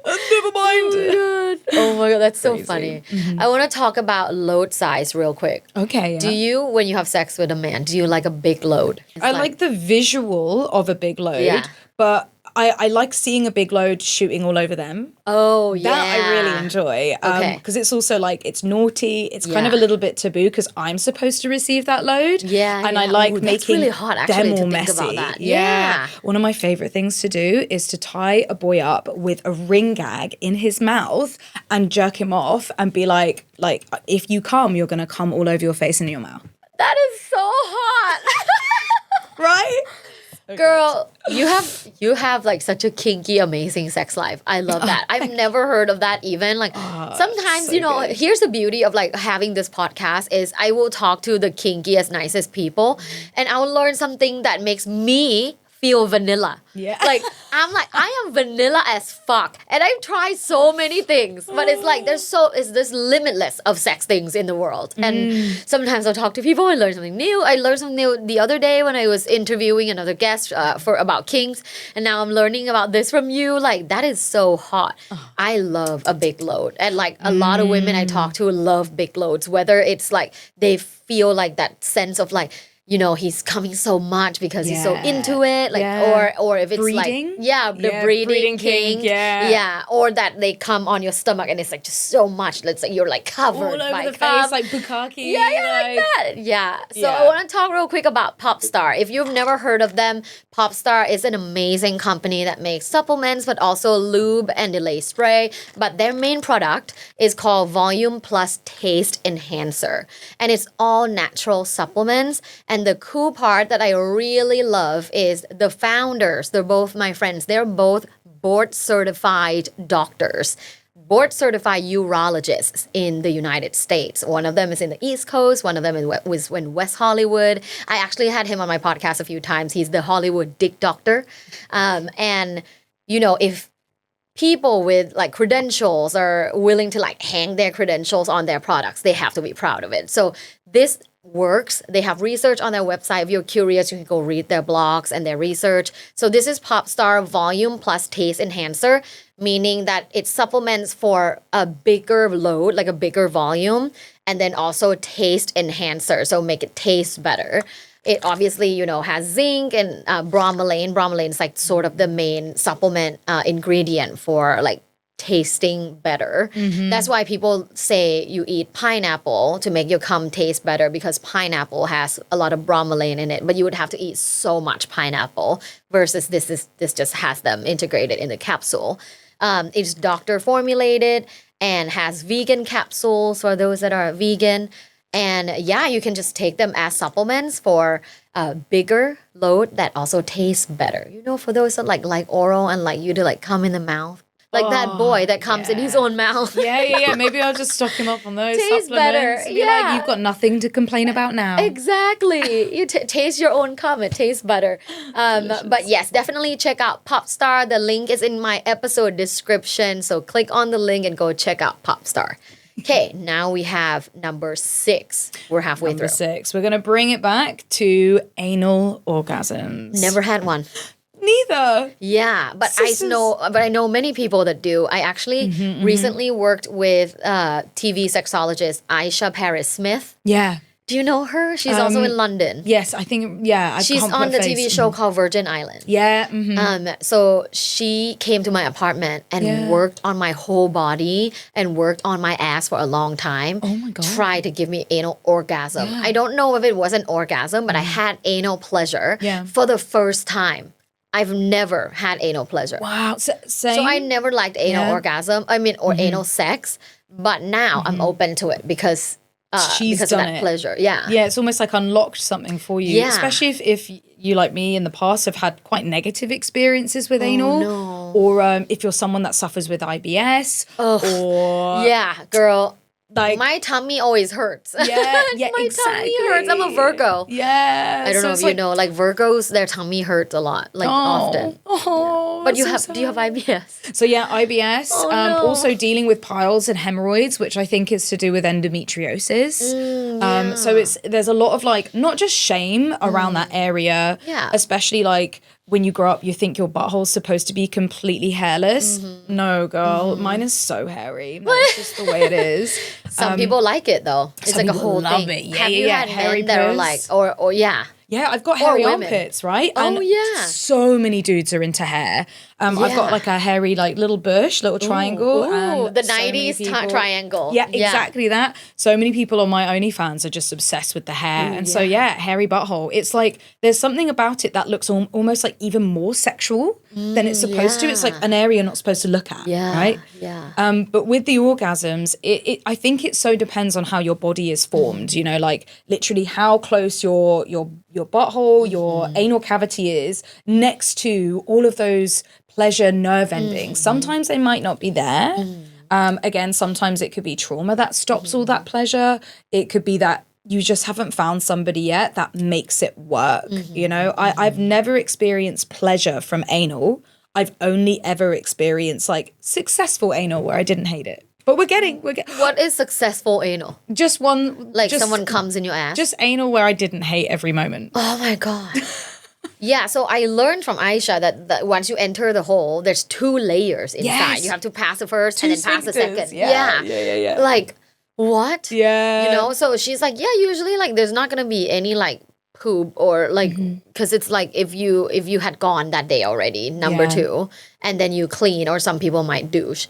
never mind.
Oh my god, that's so funny. I want to talk about load size real quick.
Okay. Yeah.
Do you, when you have sex with a man, do you like a big load?
I like the visual of a big load, but I like seeing a big load shooting all over them.
Oh, yeah.
That I really enjoy. Because it's also like, it's naughty. It's kind of a little bit taboo because I'm supposed to receive that load.
Yeah.
And I like making
really hot, actually,
them
to
all
think
messy.
about that.
Yeah. One of my favorite things to do is to tie a boy up with a ring gag in his mouth and jerk him off and be like, if you come, you're going to come all over your face and your mouth.
That is so hot.
Right?
Okay. Girl, you have like such a kinky, amazing sex life. I love that. I've never heard of that even. Like sometimes, so good. Here's the beauty of like having this podcast is I will talk to the kinkiest, nicest people and I will learn something that makes me feel vanilla.
Yeah.
Like I'm like, I am vanilla as fuck. And I've tried so many things. But it's like there's this limitless of sex things in the world. And sometimes I'll talk to people and learn something new. I learned something new the other day when I was interviewing another guest about kinks. And now I'm learning about this from you. Like that is so hot. I love a big load. And like a lot of women I talk to love big loads. Whether it's like they feel like that sense of like, he's coming so much because he's so into it, like, or if it's
breeding?
Like, the breeding king, or that they come on your stomach and it's like just so much. It's like you're like covered
all over
by
the face, like bukkake,
like that, So I want to talk real quick about POPSTAR. If you've never heard of them, POPSTAR is an amazing company that makes supplements, but also lube and delay spray. But their main product is called Volume Plus Taste Enhancer, and it's all natural supplements. And the cool part that I really love is the founders. They're both my friends. They're both board-certified doctors, board-certified urologists in the United States. One of them is in the East Coast. One of them was in West Hollywood. I actually had him on my podcast a few times. He's the Hollywood dick doctor. And, if people with like credentials are willing to like hang their credentials on their products, they have to be proud of it. So this works. They have research on their website. If you're curious, you can go read their blogs and their research. So this is POPSTAR Volume Plus Taste Enhancer, meaning that it supplements for a bigger load, like a bigger volume, and then also taste enhancer, so make it taste better. It obviously, has zinc and bromelain. Bromelain is like sort of the main supplement ingredient for like tasting better. That's why people say you eat pineapple to make your cum taste better, because pineapple has a lot of bromelain in it, but you would have to eat so much pineapple versus this just has them integrated in the capsule. It's doctor formulated and has vegan capsules for those that are vegan. And you can just take them as supplements for a bigger load that also tastes better. For those that like oral and like you to like come in the mouth. Like that boy that comes in his own mouth.
Yeah. Maybe I'll just stock him up on those
Tastes
supplements.
better.
Like, you've got nothing to complain about now.
Exactly. You taste your own cum. It tastes better. But yes, definitely check out POPSTAR. The link is in my episode description. So click on the link and go check out POPSTAR. Okay, now we have number 6. We're halfway through.
Number 6. We're going to bring it back to anal orgasms.
Never had one.
Neither.
Yeah, but I know many people that do. I actually recently worked with TV sexologist Aisha Paris Smith.
Yeah.
Do you know her? She's also in London.
Yes, I think,
she's on the TV show called Virgin Island.
Yeah.
So she came to my apartment and worked on my whole body and worked on my ass for a long time.
Oh my God.
Tried to give me anal orgasm. I don't know if it was an orgasm, but I had anal pleasure for the first time. I've never had anal pleasure.
Wow. Same.
So I never liked anal orgasm. Or anal sex. But now I'm open to it because
she's
because
done
of that
it.
pleasure. Yeah.
Yeah, it's almost like unlocked something for you.
Yeah.
Especially if you, like me in the past, have had quite negative experiences with anal.
No.
Or if you're someone that suffers with IBS. Or
Yeah, girl.
like
My tummy always hurts.
yeah,
My
exactly.
tummy hurts. I'm a Virgo.
Yeah.
I don't know if you know, like Virgos, their tummy hurts a lot, like often.
Oh,
But
that's so
do you have
sad.
IBS?
So yeah, IBS.
Oh, no.
Also dealing with piles and hemorrhoids, which I think is to do with endometriosis. So there's a lot of like not just shame around that area.
Yeah.
Especially like when you grow up, you think your butthole's supposed to be completely hairless. No, girl, mine is so hairy. That's just the way it is.
Some people like it though. It's
some
like a
people
whole
love
thing.
it. Yeah,
Have
yeah,
you
yeah.
had
Hairy
men that are
puss.
like, or yeah.
Yeah, I've got hairy
women.
armpits, right?
Oh, yeah.
So many dudes are into hair. I've
Yeah.
got like a hairy like little bush, little triangle.
Ooh,
and
the
so many
90s
people-
triangle.
Yeah, exactly that. So many people on my OnlyFans are just obsessed with the hair. And so, yeah, hairy butthole. It's like there's something about it that looks almost like even more sexual than it's supposed to. It's like an area you're not supposed to look at, right?
Yeah.
But with the orgasms, I think it so depends on how your body is formed, you know, like literally how close your butthole, your anal cavity is next to all of those pleasure nerve endings. Sometimes they might not be there. Again, sometimes it could be trauma that stops all that pleasure. It could be that you just haven't found somebody yet that makes it work. You know, I've never experienced pleasure from anal. I've only ever experienced like successful anal where I didn't hate it. But we're getting
What is successful anal?
just one
Like
just,
someone comes in your ass?
just anal where I didn't hate every moment.
Oh my God. Yeah, so I learned from Aisha that once you enter the hole, there's 2 layers inside.
Yes.
You have to pass the first and then pass the
sphincters.
second.
Yeah.
Like, what?
Yeah.
You know, so she's like, yeah, usually like there's not gonna be any like poop or like because it's like if you had gone that day already, number
Yeah.
2, and then you clean, or some people might douche.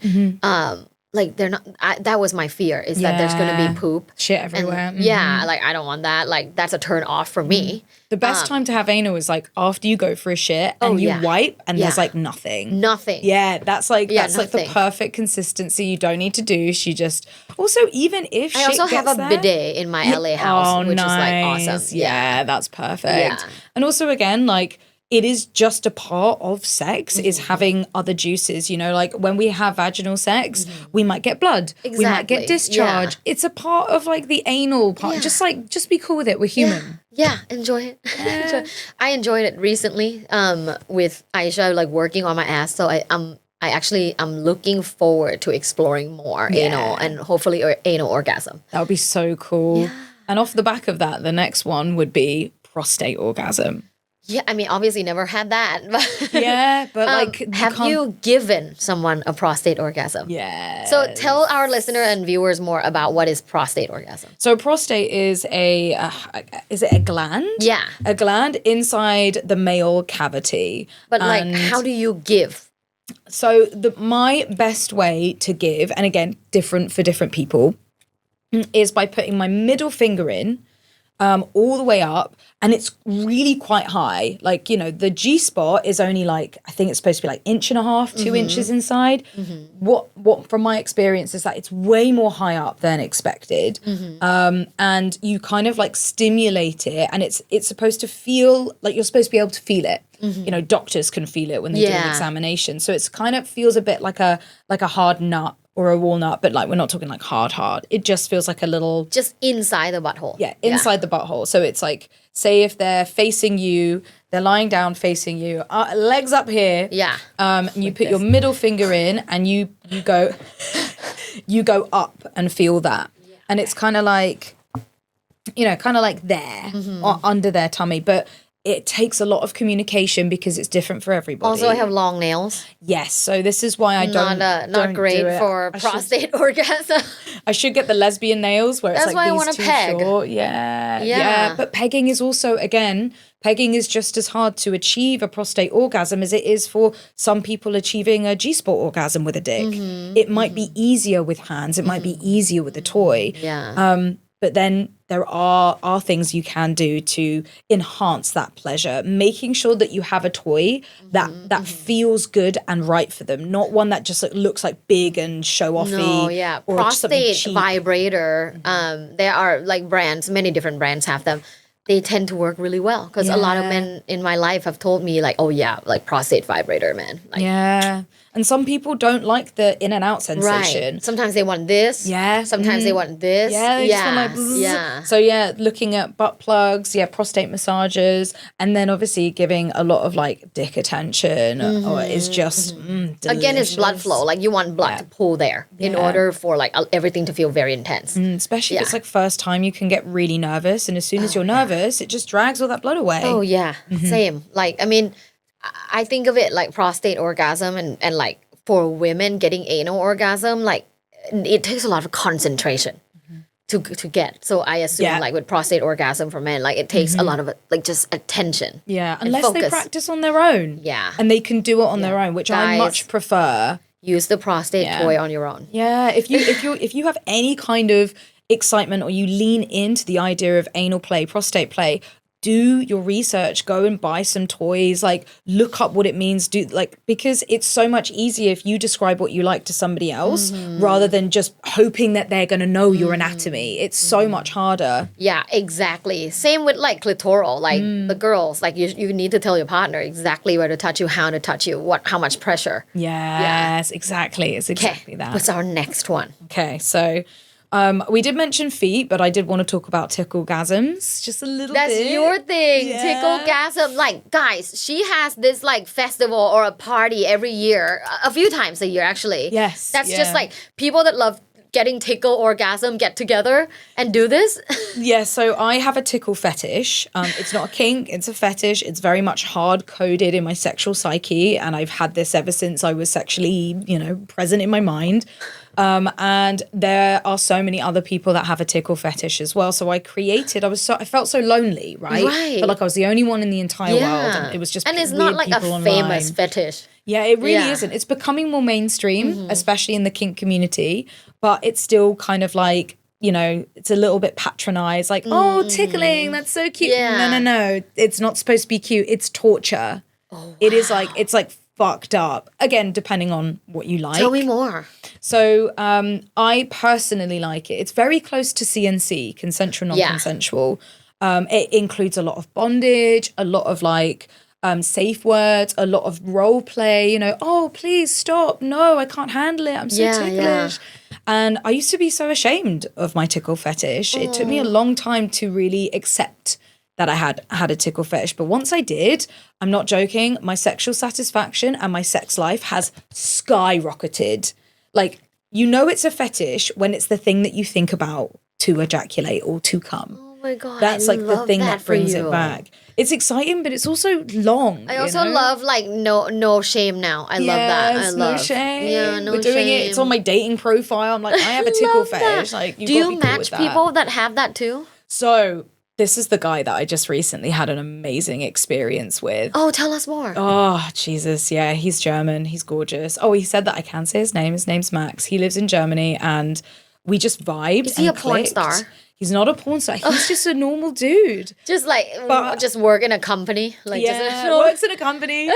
Like they're not. That was my fear is that there's gonna
Yeah.
be poop.
Shit
And
everywhere.
yeah, like I don't want that. Like that's a turn off for me.
The best time to have anal is like after you go for a shit and you
yeah.
wipe and there's
Yeah.
like nothing.
Nothing.
Yeah, that's like the
nothing.
perfect consistency. You don't need to douche. You just also even if
I
shit
also have
gets
a
there,
bidet in my LA house, which is like
nice.
awesome.
Yeah, that's perfect.
Yeah.
And also again, like it is just a part of sex is having other juices, you know, like when we have vaginal sex, we might get blood, we might get
Exactly.
discharge.
Yeah.
It's a part of like the anal part.
Yeah.
Just be cool with it. We're human.
Yeah, enjoy it. I enjoyed it recently with Aisha, like working on my ass. So I'm looking forward to exploring more anal and hopefully anal orgasm.
That would be so cool. And off the back of that, the next one would be prostate orgasm.
Yeah, I mean, obviously never had that. But
Yeah, but like
have you given someone a prostate orgasm?
Yeah.
So tell our listener and viewers more about what is prostate orgasm.
So prostate is is it a gland?
Yeah.
A gland inside the male cavity.
But like,
And
how do you give?
so my best way to give, and again, different for different people, is by putting my middle finger in all the way up, and it's really quite high. Like, you know, the G spot is only like, I think it's supposed to be like 1.5 inches, 2 inches inside. What from my experience is that it's way more high up than expected. And you kind of like stimulate it, and it's supposed to feel like you're supposed to be able to feel it. You know, doctors can feel it when they do an examination. So it's kind of feels a bit like a hard nut or a walnut, but like we're not talking like hard. It just feels like a little
Just inside the butthole.
yeah, inside the butthole. So it's like, say if they're facing you, they're lying down facing you, legs up here.
Yeah.
And you put your middle finger in, and you go up and feel that, and it's kind of like, you know, kind of like there or under their tummy, but it takes a lot of communication because it's different for everybody.
Also, I have long nails.
Yes, so this is why I don't
Not great
do it.
for prostate orgasm.
I should get the lesbian nails where
That's
it's
why
like
I
these
wanna
two
peg.
short. Yeah.
Yeah.
But pegging is also, again, pegging is just as hard to achieve a prostate orgasm as it is for some people achieving a G-spot orgasm with a dick. It might be easier with hands. It might be easier with a toy.
Yeah.
But then there are things you can do to enhance that pleasure, making sure that you have a toy that feels good and right for them, not one that just looks like big and show-offy.
No, yeah.
Or just something
Prostate
cheap.
vibrator. There are like brands, many different brands have them. They tend to work really well because a lot of men in my life have told me like, oh yeah, like prostate vibrator, man. Like,
Yeah. And some people don't like the in and out sensation.
right. Sometimes they want this.
Yeah.
Sometimes they want this.
Yeah, they just want like bzzz.
yeah.
So yeah, looking at butt plugs, prostate massages, and then obviously giving a lot of like dick attention or is just
Again, it's blood
delicious.
flow. Like you want blood to pull there in order for like everything to feel very intense.
Especially if it's like first time, you can get really nervous, and as soon as you're nervous, it just drags all that blood away.
Oh yeah, same. Like I mean, I think of it like prostate orgasm and like for women getting anal orgasm, like it takes a lot of concentration to get. So I assume like with prostate orgasm for men, like it takes a lot of like just attention.
Yeah,
and
unless they
focus.
practice on their own.
Yeah.
And they can do it on their own, which I
Guys,
much prefer.
Use the prostate toy on your own.
Yeah, if you have any kind of excitement or you lean into the idea of anal play, prostate play, do your research, go and buy some toys, like look up what it means, because it's so much easier if you describe what you like to somebody else rather than just hoping that they're going to know your anatomy. It's so much harder.
Yeah, exactly. Same with like clitoral, like the girls, like you need to tell your partner exactly where to touch you, how to touch you, how much pressure.
Yes, exactly. It's exactly that.
What's our next one?
Okay, so we did mention feet, but I did want to talk about ticklegasms just a little bit.
That's your thing,
Yeah.
ticklegasm. Like, guys, she has this like festival or a party every year, a few times a year actually.
Yes,
That's
yeah.
just like people that love getting tickle orgasm get together and do this.
Yeah, so I have a tickle fetish. It's not a kink, it's a fetish. It's very much hard-coded in my sexual psyche, and I've had this ever since I was sexually, present in my mind. And there are so many other people that have a tickle fetish as well. So I felt so lonely, right?
Right.
Felt like I was the only one in the entire world, and it was just
and it's
weird
not like a
people
famous
online.
fetish.
Yeah, it really
Yeah.
isn't. It's becoming more mainstream, especially in the kink community, but it's still kind of like, it's a little bit patronized, like, oh, tickling, that's so cute.
Yeah.
No. It's not supposed to be cute. It's torture. Oh, wow. It is like, it's like fucked up. Again, depending on what you like.
Tell me more.
So I personally like it. It's very close to CNC, consensual, non-consensual. It includes a lot of bondage, a lot of like safe words, a lot of role play, oh, please stop. No, I can't handle it. I'm so ticklish. And I used to be so ashamed of my tickle fetish. It took me a long time to really accept that I had a tickle fetish. But once I did, I'm not joking, my sexual satisfaction and my sex life has skyrocketed. Like, it's a fetish when it's the thing that you think about to ejaculate or to come.
Oh my God.
That's like the thing that brings it back. It's exciting, but it's also long.
I also love like no shame now. I love that. I love
no shame.
Yeah, no
We're doing
shame.
it. It's on my dating profile. I'm like, I have a tickle fetish. Like,
do you match people that have that too?
So this is the guy that I just recently had an amazing experience with.
Oh, tell us more.
Oh, Jesus. Yeah, he's German. He's gorgeous. Oh, he said that I can say his name. His name's Max. He lives in Germany, and we just vibed.
Is he
and
a porn
clicked.
star?
He's not a porn star. He's just a normal dude.
Just like just work in a company, like
works in a company,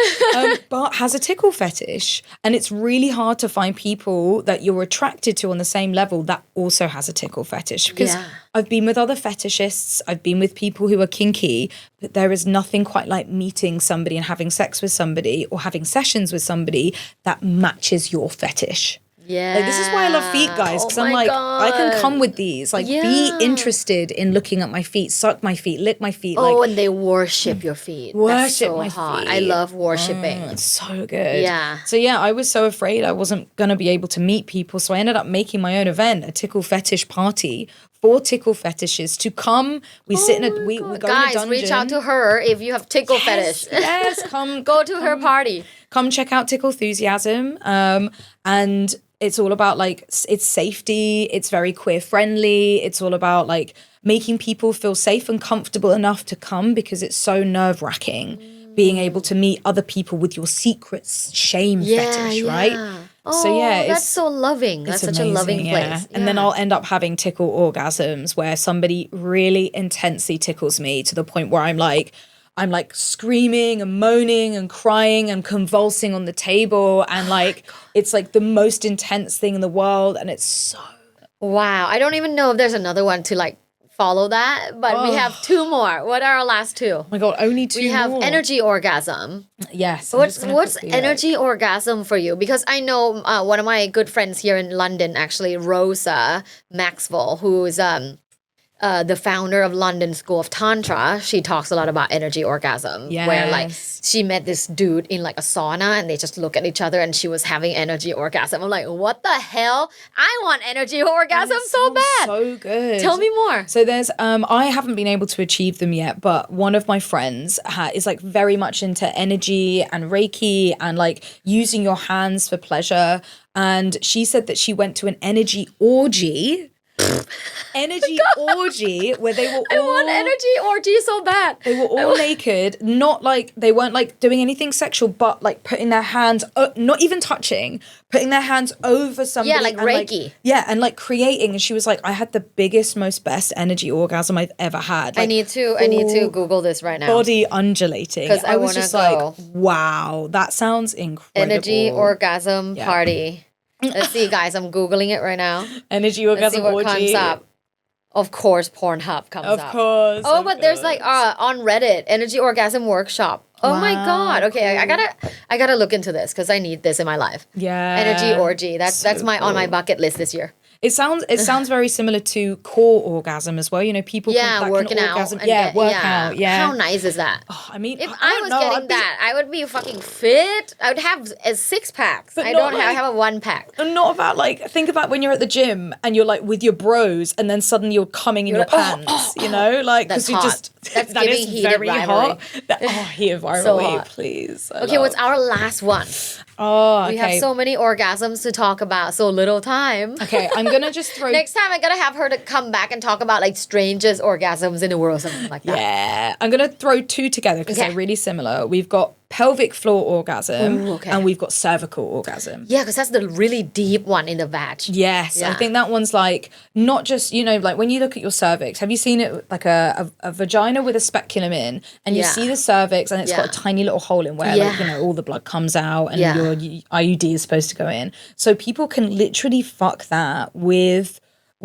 but has a tickle fetish, and it's really hard to find people that you're attracted to on the same level that also has a tickle fetish. Because I've been with other fetishists, I've been with people who are kinky, but there is nothing quite like meeting somebody and having sex with somebody or having sessions with somebody that matches your fetish.
Yeah.
Like, this is why I love feet, guys, because I'm like,
God.
I can come with these. Like, be interested in looking at my feet, suck my feet, lick my feet.
Oh,
like,
and they worship your feet. That's
worship
so
my
hot.
feet.
I love worshiping.
It's so good.
Yeah.
So yeah, I was so afraid I wasn't going to be able to meet people. So I ended up making my own event, a tickle fetish party for tickle fetishes to come. We sit in a, we go
Guys,
in a dungeon.
reach out to her if you have tickle fetish.
Yes, come.
Go to her party.
Come check out Tickle Enthusiasm. And it's all about like, it's safety. It's very queer friendly. It's all about like making people feel safe and comfortable enough to come, because it's so nerve wracking being able to meet other people with your secret shame fetish, right?
Oh,
So yeah,
that's so loving. That's such a loving place.
And then I'll end up having tickle orgasms where somebody really intensely tickles me to the point where I'm like screaming and moaning and crying and convulsing on the table, and like it's like the most intense thing in the world, and it's so
Wow. I don't even know if there's another one to like follow that, but we have two more. What are our last two?
oh my god, only two
We have
more.
energy orgasm.
Yes.
What's energy orgasm for you? Because I know one of my good friends here in London, actually, Rosa Maxwell, who's the founder of London School of Tantra. She talks a lot about energy orgasm, where like she met this dude in like a sauna and they just look at each other and she was having energy orgasm. I'm like, what the hell? I want energy orgasm so bad.
So good.
Tell me more.
So there's I haven't been able to achieve them yet, but one of my friends is like very much into energy and Reiki and like using your hands for pleasure. And she said that she went to an energy orgy. Orgy where they were
I want energy orgy so bad.
They were all naked, not like they weren't like doing anything sexual, but like putting their hands, not even touching, putting their hands over somebody.
Yeah, like Reiki.
And like creating. And she was like, I had the biggest, most best energy orgasm I've ever had. Like,
I need to Google this right now.
Body undulating.
Because I
was
wanna
just
go.
like, wow, that sounds incredible.
Energy orgasm party. Let's see, guys. I'm Googling it right now.
Energy
Let's see
orgasm
what
orgy.
comes up. Of course, Pornhub comes up.
Of course.
Oh, but there's like on Reddit, energy orgasm workshop. Oh my god. Okay,
cool.
I gotta look into this because I need this in my life.
Yeah.
Energy orgy. That's my on my bucket list this year.
It sounds very similar to core orgasm as well. You know, people
working
can
out.
orgasm.
And
work out. Yeah.
How nice is that?
Oh, I mean,
If I was getting that, I would be fucking fit. I would have a 6-pack. I don't have, I have a 1-pack.
Not about like, think about when you're at the gym and you're like with your bros and then suddenly you're coming in your pants, you know? Like, because you just,
that's
that
giving
is
heated
very
rivalry.
hot. Heated rivalry,
So hot.
please.
Okay, what's our last one?
Oh, okay.
We have so many orgasms to talk about, so little time.
Okay, I'm going to just throw...
Next time, I gotta have her to come back and talk about like strangest orgasms in the world, something like that.
Yeah, I'm going to throw two together because they're really similar. We've got pelvic floor orgasm and we've got cervical orgasm.
Yeah, because that's the really deep one in the vag.
Yes, I think that one's like not just, you know, like when you look at your cervix, have you seen it like a vagina with a speculum in and you see the cervix and it's got a tiny little hole in where like, you know, all the blood comes out and your IUD is supposed to go in. So people can literally fuck that with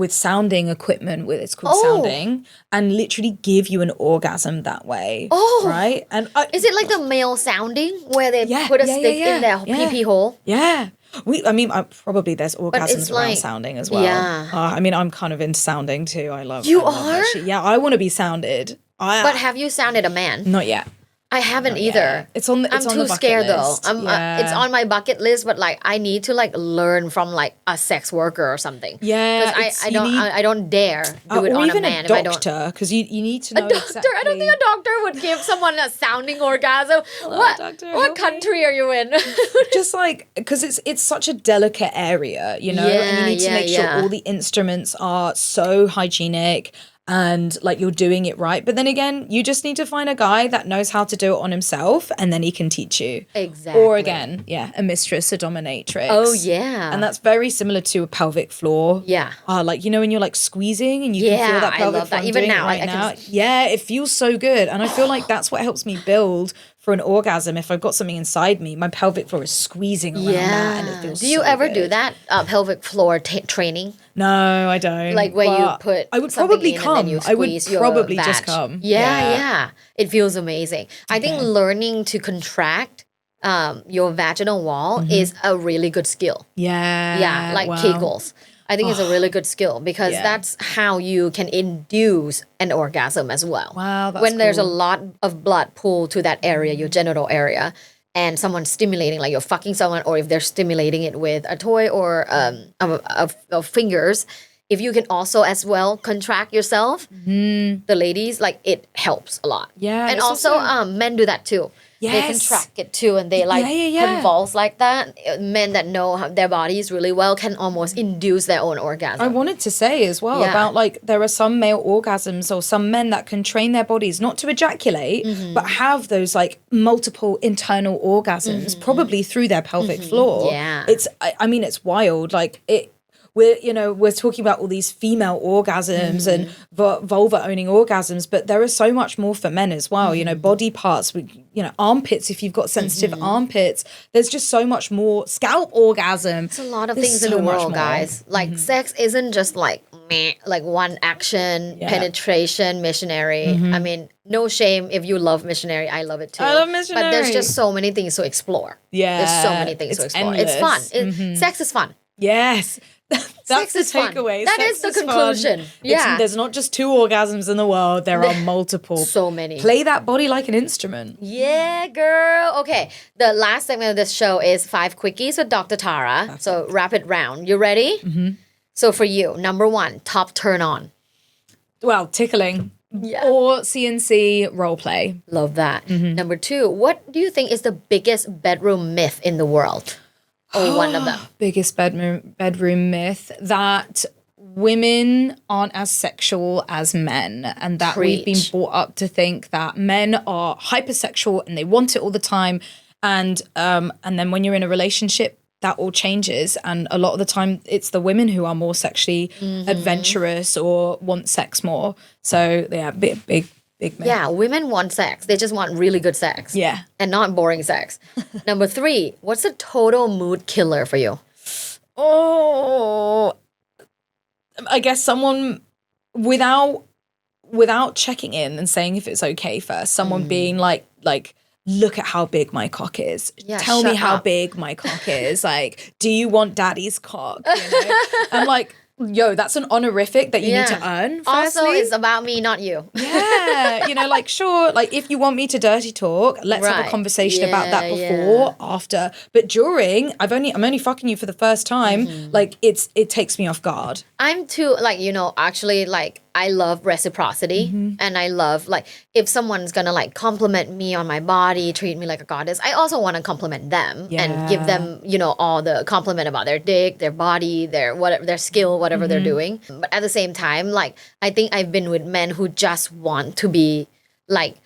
sounding equipment, it's called sounding, and literally give you an orgasm that way. Right? And
is it like the male sounding where they put a stick in their pee-pee hole?
Yeah. Probably there's orgasms around
like,
sounding as well.
Yeah.
I mean, I'm kind of into sounding too. I love
that
shit. Yeah, I want to be sounded.
But have you sounded a man?
Not yet.
I haven't either.
It's on.
I'm too scared though. It's on my bucket list, but like I need to like learn from like a sex worker or something.
Yeah,
because I don't dare do it
or
on
even
a man
a doctor,
if I don't.
because you need to know
A doctor?
exactly.
I don't think a doctor would give someone a sounding orgasm. What country are you in?
Just like, because it's such a delicate area, you know, and you need to make sure all the instruments are so hygienic and like you're doing it right. But then again, you just need to find a guy that knows how to do it on himself and then he can teach you.
Exactly.
Or again, a mistress, a dominatrix.
Oh, yeah.
And that's very similar to a pelvic floor.
Yeah.
Like, you know, when you're like squeezing and you can feel that pelvic floor.
Even now.
Yeah, it feels so good. And I feel like that's what helps me build for an orgasm. If I've got something inside me, my pelvic floor is squeezing around that and it feels
Do you ever do that pelvic floor training?
No, I don't.
Like where you put
I would probably come.
And then you squeeze
I would probably
your
just
vag.
come.
Yeah. It feels amazing. I think learning to contract your vaginal wall is a really good skill.
Yeah.
Yeah, like Kegels. I think it's a really good skill because that's how you can induce an orgasm as well.
Wow, that's
when there's a lot of blood pulled to that area, your genital area, and someone's stimulating, like you're fucking someone, or if they're stimulating it with a toy or of fingers, if you can also as well contract yourself, the ladies, like it helps a lot.
Yeah.
And also men do that too. They can track it too, and they like convulse like that. Men that know their bodies really well can almost induce their own orgasm.
I wanted to say as well about like there are some male orgasms or some men that can train their bodies not to ejaculate but have those like multiple internal orgasms probably through their pelvic floor. I mean it's wild. Like we're talking about all these female orgasms and vulva owning orgasms, but there is so much more for men as well. You know, body parts, armpits, if you've got sensitive armpits, there's just so much more. Scalp orgasm.
It's a lot of things in the world, guys. Like sex isn't just like one action, penetration, missionary. I mean, no shame if you love missionary. I love it too.
I love missionary.
But there's just so many things to explore.
Yeah.
There's so many things to explore.
Endless.
It's fun. Sex is fun.
Yes. That's the takeaway.
That is the conclusion. Yeah.
There's not just 2 orgasms in the world. There are multiple.
So many.
Play that body like an instrument.
Yeah, girl. Okay. The last segment of this show is 5 quickies with Dr. Tara. So rapid round. You ready? Mm-hmm. So for you, number 1, top turn on.
Well, tickling. Yeah. Or CNC role play.
Love that. Number 2, what do you think is the biggest bedroom myth in the world? Or one of them.
Biggest bedroom myth that women aren't as sexual as men, and that we've been brought up to think that men are hypersexual and they want it all the time, and then when you're in a relationship, that all changes, and a lot of the time it's the women who are more sexually adventurous or want sex more. So yeah, big myth.
Yeah, women want sex. They just want really good sex.
Yeah.
And not boring sex. Number 3, what's a total mood killer for you?
Oh, I guess someone without checking in and saying if it's okay first, someone being like, look at how big my cock is.
Yeah,
Tell me how
up.
big my cock is. Like, do you want daddy's cock? You know? I'm like, yo, that's an honorific that you need to earn, firstly.
Also, it's about me, not you.
Yeah, like, sure, like, if you want me to dirty talk, let's have a conversation about that before, after. But during, I'm only fucking you for the first time, like, it takes me off guard.
I'm too, like, actually, like, I love reciprocity, and I love, like, if someone's gonna, like, compliment me on my body, treat me like a goddess, I also want to compliment them and give them, all the compliment about their dick, their body, their whatever, their skill, whatever they're doing. But at the same time, like, I think I've been with men who just want to be, like,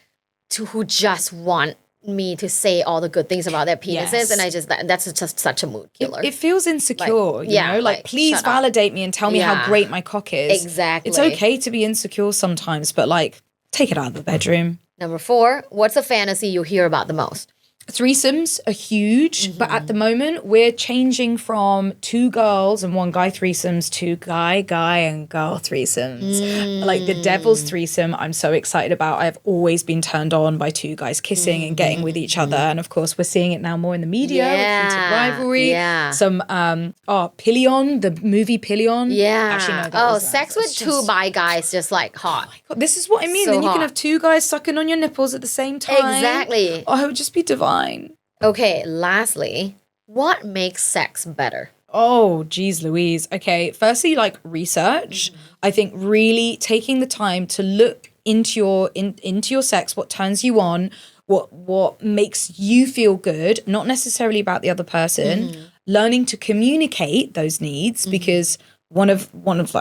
who just want me to say all the good things about their penises, and I just that's just such a mood killer.
It feels insecure, you know? Like, please validate me and tell me how great my cock is.
Exactly.
It's okay to be insecure sometimes, but like, take it out of the bedroom.
Number 4, what's a fantasy you hear about the most?
Threesomes are huge, but at the moment we're changing from 2 girls and 1 guy threesomes to guy and girl threesomes. Like the devil's threesome, I'm so excited about. I've always been turned on by 2 guys kissing and getting with each other, and of course we're seeing it now more in the media with Heated Rivalry. Some Pillion, the movie Pillion.
Yeah.
Actually, no,
sex with 2 bi guys, just like hot.
This is what I mean.
So
then you can
hot.
have 2 guys sucking on your nipples at the same time.
Exactly.
Oh, it would just be divine.
Okay, lastly, what makes sex better?
Oh, geez, Louise. Okay, firstly, like research. I think really taking the time to look into your sex, what turns you on, what makes you feel good, not necessarily about the other person. Learning to communicate those needs, because one of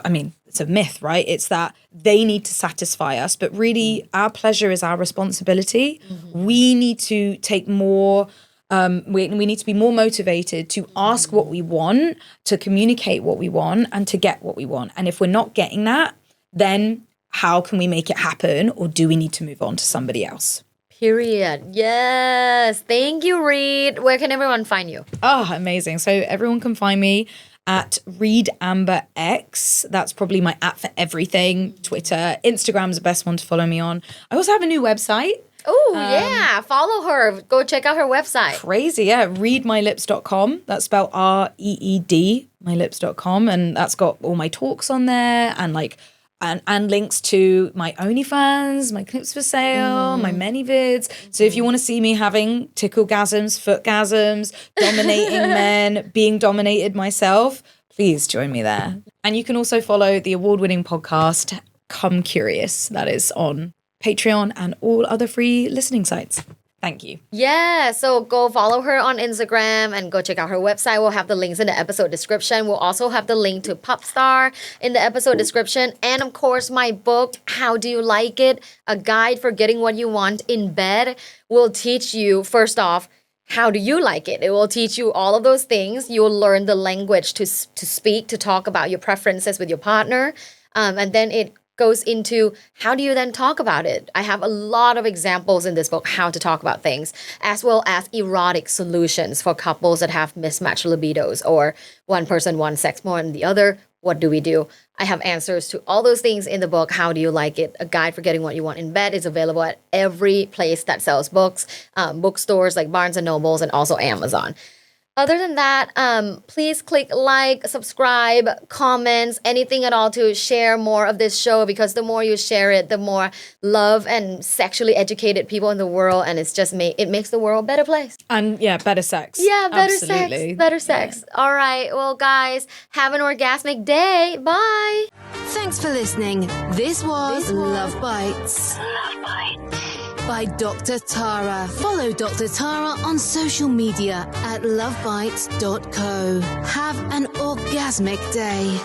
I mean, it's a myth, right? It's that they need to satisfy us, but really our pleasure is our responsibility. We need to take more, we need to be more motivated to ask what we want, to communicate what we want, and to get what we want. And if we're not getting that, then how can we make it happen? Or do we need to move on to somebody else?
Period. Yes. Thank you, Reed. Where can everyone find you?
Oh, amazing. So everyone can find me at Reed Amber X. That's probably my app for everything. Twitter, Instagram is the best one to follow me on. I also have a new website.
Oh, yeah. Follow her. Go check out her website.
Crazy, yeah. Reedmylips.com. That's spelled REED, mylips.com. And that's got all my talks on there, and like and links to my OnlyFans, my clips for sale, my many vids. So if you want to see me having tickle-gasms, foot-gasms, dominating men, being dominated myself, please join me there. And you can also follow the award-winning podcast, Come Curious. That is on Patreon and all other free listening sites. Thank you.
Yeah, so go follow her on Instagram and go check out her website. We'll have the links in the episode description. We'll also have the link to POPSTAR in the episode description. And of course, my book, How Do You Like It? A Guide for Getting What You Want in Bed, will teach you, first off, how do you like it? It will teach you all of those things. You will learn the language to speak, to talk about your preferences with your partner. And then it goes into how do you then talk about it. I have a lot of examples in this book how to talk about things, as well as erotic solutions for couples that have mismatched libidos, or one person wants sex more than the other. What do we do? I have answers to all those things in the book, How Do You Like It? A Guide for Getting What You Want in Bed. Is available at every place that sells books, bookstores like Barnes and Nobles, and also Amazon. Other than that, please click like, subscribe, comments, anything at all to share more of this show, because the more you share it, the more love and sexually educated people in the world, and it's just it makes the world a better place.
And yeah, better sex.
Yeah, better
Absolutely.
sex. Better sex. Yeah. All right. Well, guys, have an orgasmic day. Bye.
Thanks for listening. This was Love Bites. Love Bites. By Dr. Tara. Follow Dr. Tara on social media at lovebites.co. Have an orgasmic day.